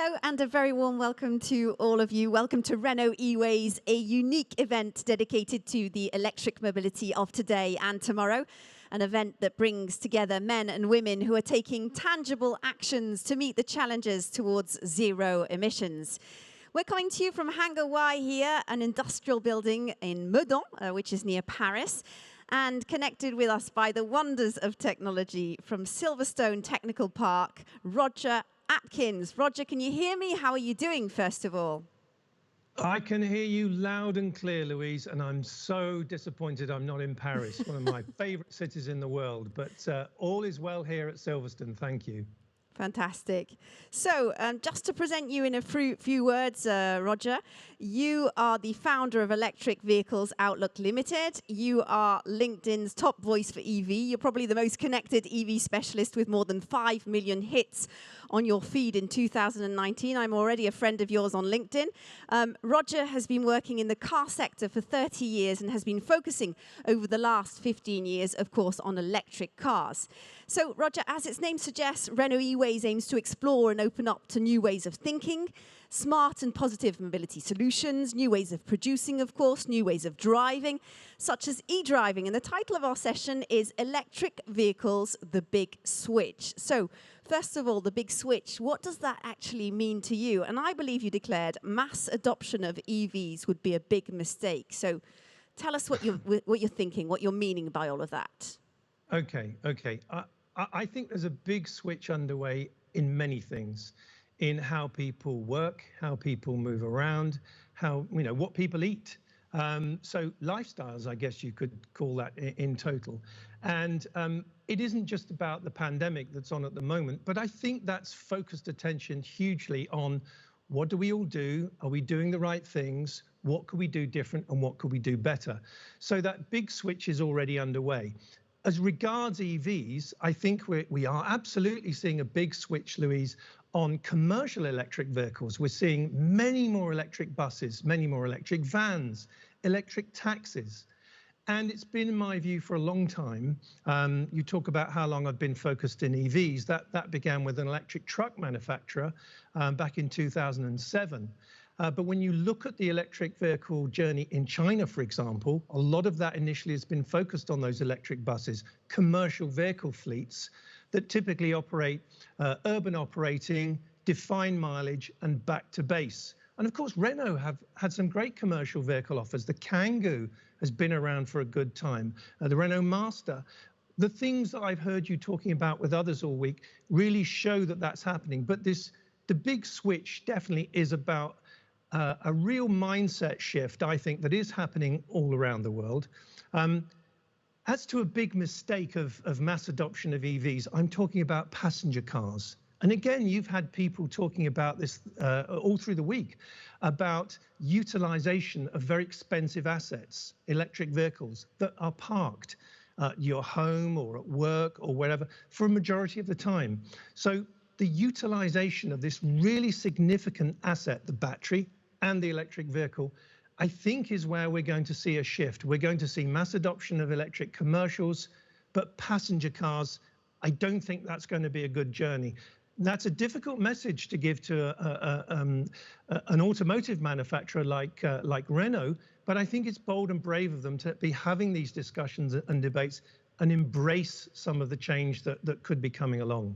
Hello and a very warm welcome to all of you. Welcome to Renault E-Ways, a unique event dedicated to the electric mobility of today and tomorrow. An event that brings together men and women who are taking tangible actions to meet the challenges towards zero emissions. We're coming to you from Hangar Y here, an industrial building in Meudon, which is near Paris, and connected with us by the wonders of technology from Silverstone Technical Park, Roger Atkins. Roger, can you hear me? How are you doing, first of all? I can hear you loud and clear, Louise, and I'm so disappointed I'm not in Paris, one of my favorite cities in the world. But all is well here at Silverstone. Thank you. Fantastic. So, just to present you in a few words, Roger, you are the founder of Electric Vehicles Outlook Limited. You are LinkedIn's top voice for EV. You're probably the most connected EV specialist with more than 5 million hits on your feed in 2019. I'm already a friend of yours on LinkedIn. Roger has been working in the car sector for 30 years and has been focusing over the last 15 years, of course, on electric cars. So, Roger, as its name suggests, Renault E-Ways aims to explore and open up to new ways of thinking, smart and positive mobility solutions, new ways of producing, of course, new ways of driving, such as e-driving. And the title of our session is Electric Vehicles, the Big Switch. So, first of all, the big switch, what does that actually mean to you? And I believe you declared mass adoption of EVs would be a big mistake. So, tell us what you're thinking, what you're meaning by all of that. Okay. I think there's a big switch underway in many things, in how people work, how people move around, how, what people eat. So lifestyles, I guess you could call that in total. And it isn't just about the pandemic that's on at the moment, but I think that's focused attention hugely on what do we all do? Are we doing the right things? What could we do different and what could we do better? So that big switch is already underway. As regards EVs, I think we are absolutely seeing a big switch, Louise, on commercial electric vehicles. We're seeing many more electric buses, many more electric vans, electric taxis. And it's been, in my view, for a long time. You talk about how long I've been focused in EVs. That began with an electric truck manufacturer back in 2007. But when you look at the electric vehicle journey in China, for example, a lot of that initially has been focused on those electric buses, commercial vehicle fleets that typically operate urban operating, defined mileage, and back to base. And of course, Renault have had some great commercial vehicle offers. The Kangoo has been around for a good time. The Renault Master. The things that I've heard you talking about with others all week really show that that's happening. But the big switch definitely is about a real mindset shift, I think, that is happening all around the world. As to a big mistake of mass adoption of EVs, I'm talking about passenger cars. And again, you've had people talking about this all through the week, about utilization of very expensive assets, electric vehicles that are parked at your home or at work or wherever for a majority of the time. So the utilization of this really significant asset, the battery and the electric vehicle, I think is where we're going to see a shift. We're going to see mass adoption of electric commercials, but passenger cars, I don't think that's going to be a good journey. That's a difficult message to give to an automotive manufacturer like Renault, but I think it's bold and brave of them to be having these discussions and debates and embrace some of the change that could be coming along.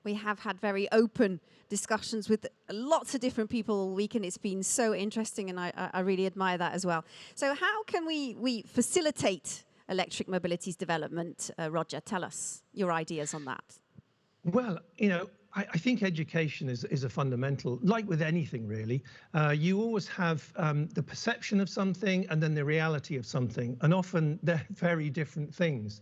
We have had very open discussions with lots of different people all week, and it's been so interesting, and I really admire that as well. So how can we facilitate electric mobility's development? Roger, tell us your ideas on that. Well, I think education is a fundamental, like with anything really. You always have the perception of something and then the reality of something, and often they're very different things.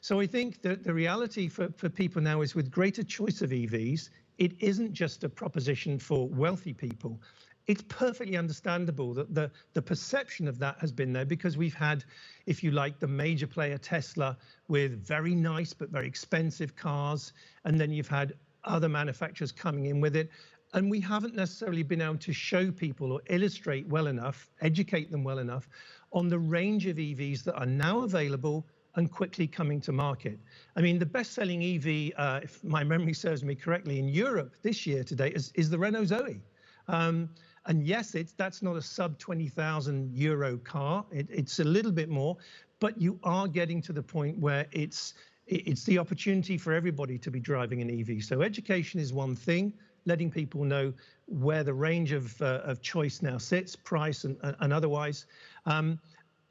So I think that the reality for people now is with greater choice of EVs, it isn't just a proposition for wealthy people. It's perfectly understandable that the perception of that has been there because we've had, if you like, the major player Tesla with very nice but very expensive cars. And then you've had other manufacturers coming in with it. And we haven't necessarily been able to show people or illustrate well enough, educate them well enough on the range of EVs that are now available and quickly coming to market. I mean, the best-selling EV, if my memory serves me correctly, in Europe this year to date is the Renault Zoe. And yes, that's not a sub 20,000 euro car. It's a little bit more, but you are getting to the point where it's the opportunity for everybody to be driving an EV. So education is one thing, letting people know where the range of choice now sits, price and otherwise.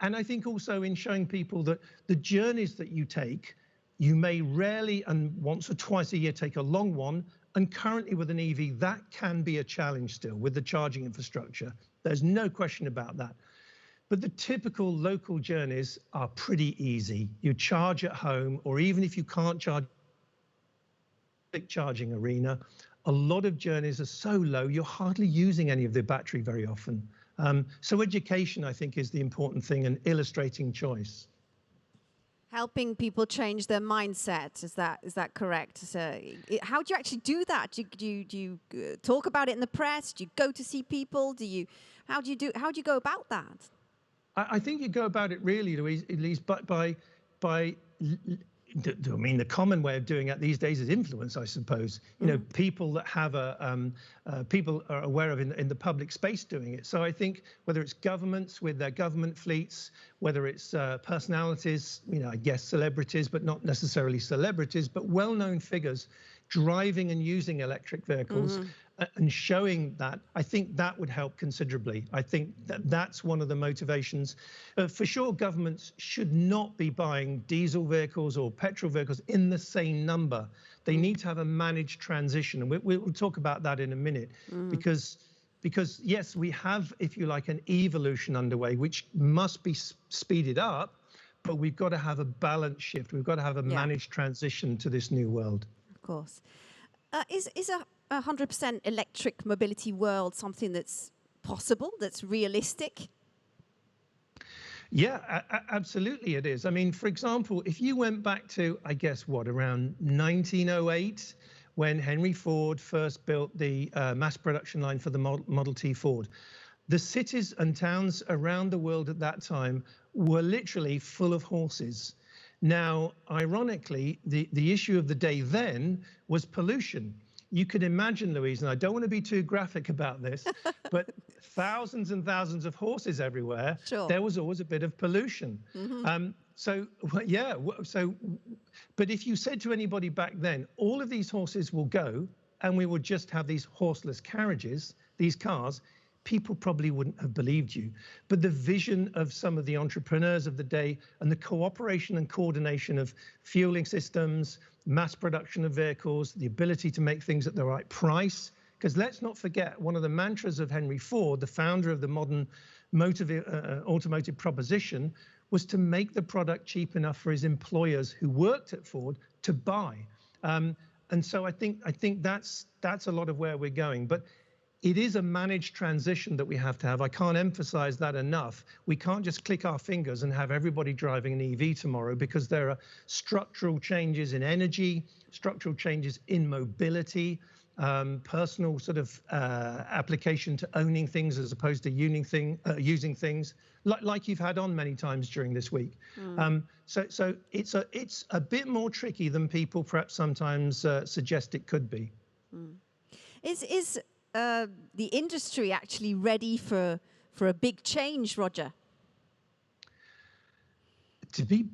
And I think also in showing people that the journeys that you take, you may rarely and once or twice a year take a long one. And currently with an EV, that can be a challenge still with the charging infrastructure. There's no question about that. But the typical local journeys are pretty easy. You charge at home, or even if you can't charge big charging arena, a lot of journeys are so low, you're hardly using any of the battery very often. So education, I think, is the important thing, and illustrating choice. Helping people change their mindset, is that correct? So, how do you actually do that? Do you talk about it in the press? Do you go to see people? How do you go about that? I think you go about it really, Louise, at least by I mean, the common way of doing it these days is influence, I suppose. You know, people that have people are aware of in the public space doing it. So I think whether it's governments with their government fleets, whether it's personalities, you know, I guess celebrities, but not necessarily celebrities, but well-known figures driving and using electric vehicles and showing that, I think that would help considerably. I think that's one of the motivations. For sure, governments should not be buying diesel vehicles or petrol vehicles in the same number. They need to have a managed transition. And we'll talk about that in a minute, because yes, we have, if you like, an evolution underway, which must be speeded up, but we've got to have a balance shift. We've got to have a managed transition to this new world. Of course. Is a 100% electric mobility world something that's possible, that's realistic? Yeah, absolutely it is. I mean, for example, if you went back to, I guess, around 1908, when Henry Ford first built the mass production line for the Model T Ford, the cities and towns around the world at that time were literally full of horses. Now, ironically, the issue of the day then was pollution. You could imagine, Louise, and I don't want to be too graphic about this, but thousands and thousands of horses everywhere. Sure. There was always a bit of pollution. But if you said to anybody back then, all of these horses will go and we would just have these horseless carriages, these cars, people probably wouldn't have believed you. But the vision of some of the entrepreneurs of the day and the cooperation and coordination of fueling systems, mass production of vehicles, the ability to make things at the right price. Because let's not forget, one of the mantras of Henry Ford, the founder of the modern automotive proposition, was to make the product cheap enough for his employers who worked at Ford to buy. And so I think that's a lot of where we're going. But it is a managed transition that we have to have. I can't emphasize that enough. We can't just click our fingers and have everybody driving an EV tomorrow, because there are structural changes in energy, structural changes in mobility, personal sort of application to owning things as opposed to using things like you've had on many times during this week. So it's a bit more tricky than people perhaps sometimes suggest it could be. Is the industry actually ready for a big change, Roger? To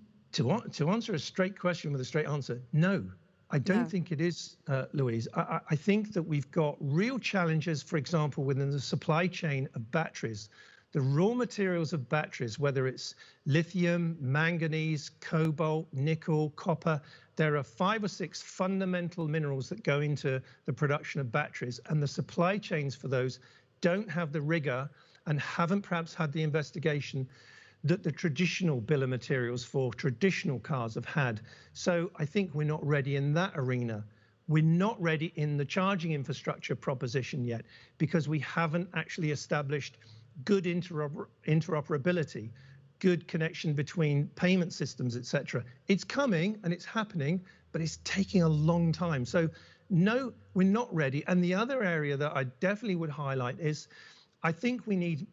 answer a straight question with a straight answer, no. I don't think it is, Louise. I think that we've got real challenges, for example, within the supply chain of batteries. The raw materials of batteries, whether it's lithium, manganese, cobalt, nickel, copper, there are 5 or 6 fundamental minerals that go into the production of batteries, and the supply chains for those don't have the rigor and haven't perhaps had the investigation that the traditional bill of materials for traditional cars have had. So I think we're not ready in that arena. We're not ready in the charging infrastructure proposition yet, because we haven't actually established good interoperability, good connection between payment systems, etc. It's coming and it's happening, but it's taking a long time. So no, we're not ready. And the other area that I definitely would highlight is, I think we need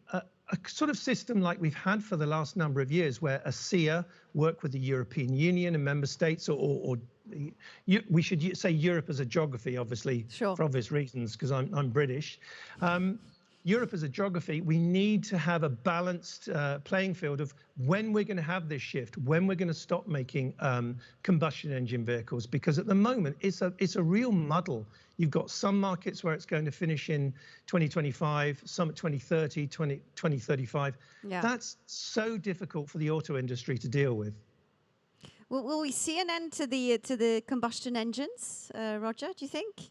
a sort of system like we've had for the last number of years, where a SEA work with the European Union and member states, or we should say Europe as a geography, obviously, Sure. for obvious reasons, because I'm British. Europe as a geography, we need to have a balanced playing field of when we're going to have this shift, when we're going to stop making combustion engine vehicles, because at the moment it's a real muddle. You've got some markets where it's going to finish in 2025, some at 2030, 2035. Yeah. That's so difficult for the auto industry to deal with. Will we see an end to the combustion engines, Roger, do you think?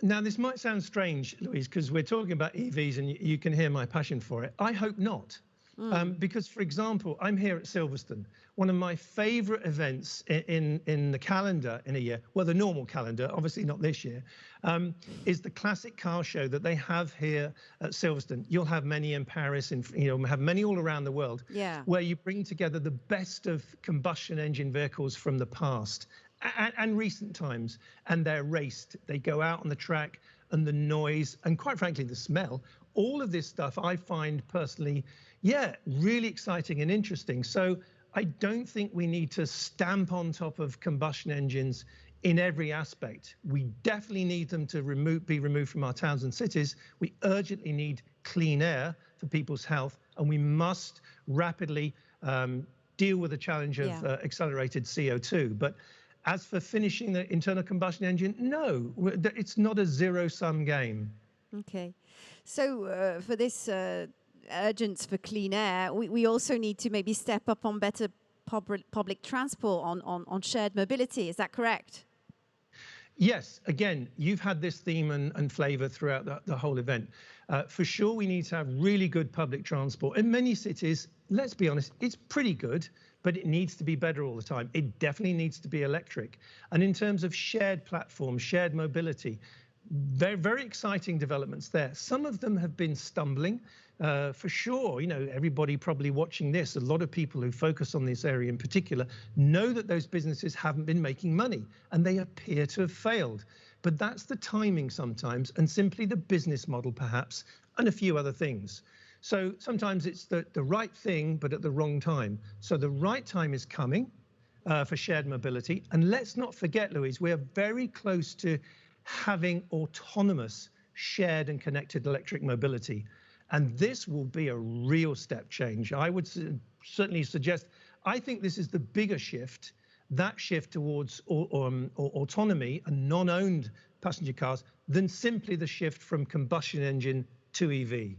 Now, this might sound strange, Louise, because we're talking about EVs and you can hear my passion for it. I hope not. Because, for example, I'm here at Silverstone. One of my favorite events in the calendar in a year, well, the normal calendar, obviously not this year, is the classic car show that they have here at Silverstone. You'll have many in Paris, and have many all around the world, where you bring together the best of combustion engine vehicles from the past and recent times, and they're raced. They go out on the track, and the noise, and quite frankly, the smell, all of this stuff I find personally, really exciting and interesting. So I don't think we need to stamp on top of combustion engines in every aspect. We definitely need them to be removed from our towns and cities. We urgently need clean air for people's health, and we must rapidly deal with the challenge of accelerated CO2. But as for finishing the internal combustion engine, no, it's not a zero-sum game. Okay. So for this urgence for clean air, we also need to maybe step up on better public transport, on shared mobility. Is that correct? Yes. Again, you've had this theme and flavour throughout the whole event. For sure, we need to have really good public transport. In many cities, let's be honest, it's pretty good, but it needs to be better all the time. It definitely needs to be electric. And in terms of shared platforms, shared mobility, very, very exciting developments there. Some of them have been stumbling, for sure. Everybody probably watching this, a lot of people who focus on this area in particular, know that those businesses haven't been making money, and they appear to have failed. But that's the timing sometimes, and simply the business model perhaps, and a few other things. So sometimes it's the right thing, but at the wrong time. So the right time is coming for shared mobility. And let's not forget, Louise, we are very close to having autonomous, shared and connected electric mobility. And this will be a real step change. I would certainly suggest, I think this is the bigger shift, that shift towards autonomy and non-owned passenger cars, than simply the shift from combustion engine to EV.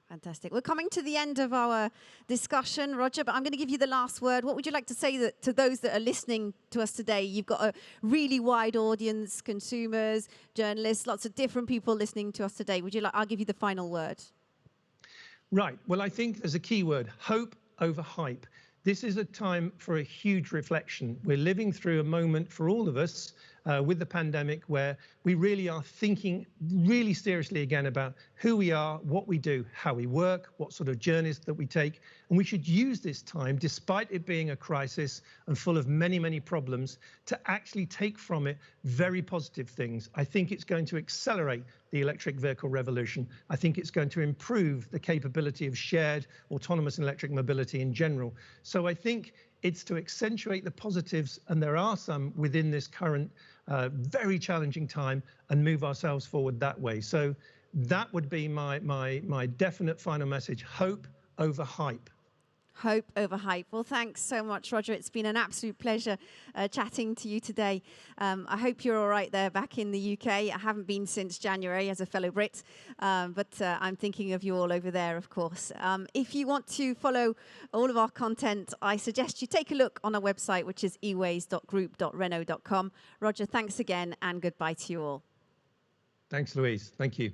Fantastic. We're coming to the end of our discussion, Roger, but I'm going to give you the last word. What would you like to say to those that are listening to us today? You've got a really wide audience, consumers, journalists, lots of different people listening to us today. I'll give you the final word. Right. Well, I think there's a key word: hope over hype. This is a time for a huge reflection. We're living through a moment for all of us with the pandemic where we really are thinking really seriously again about who we are, what we do, how we work, what sort of journeys that we take. And we should use this time, despite it being a crisis and full of many, many problems, to actually take from it very positive things. I think it's going to accelerate the electric vehicle revolution. I think it's going to improve the capability of shared autonomous and electric mobility in general. So I think it's to accentuate the positives, and there are some within this current very challenging time, and move ourselves forward that way. So that would be my definite final message: hope over hype. Hope over hype. Well, thanks so much, Roger. It's been an absolute pleasure chatting to you today. I hope you're all right there back in the UK. I haven't been since January as a fellow Brit, but I'm thinking of you all over there, of course. If you want to follow all of our content, I suggest you take a look on our website, which is eways.group.renault.com. Roger, thanks again, and goodbye to you all. Thanks, Louise. Thank you.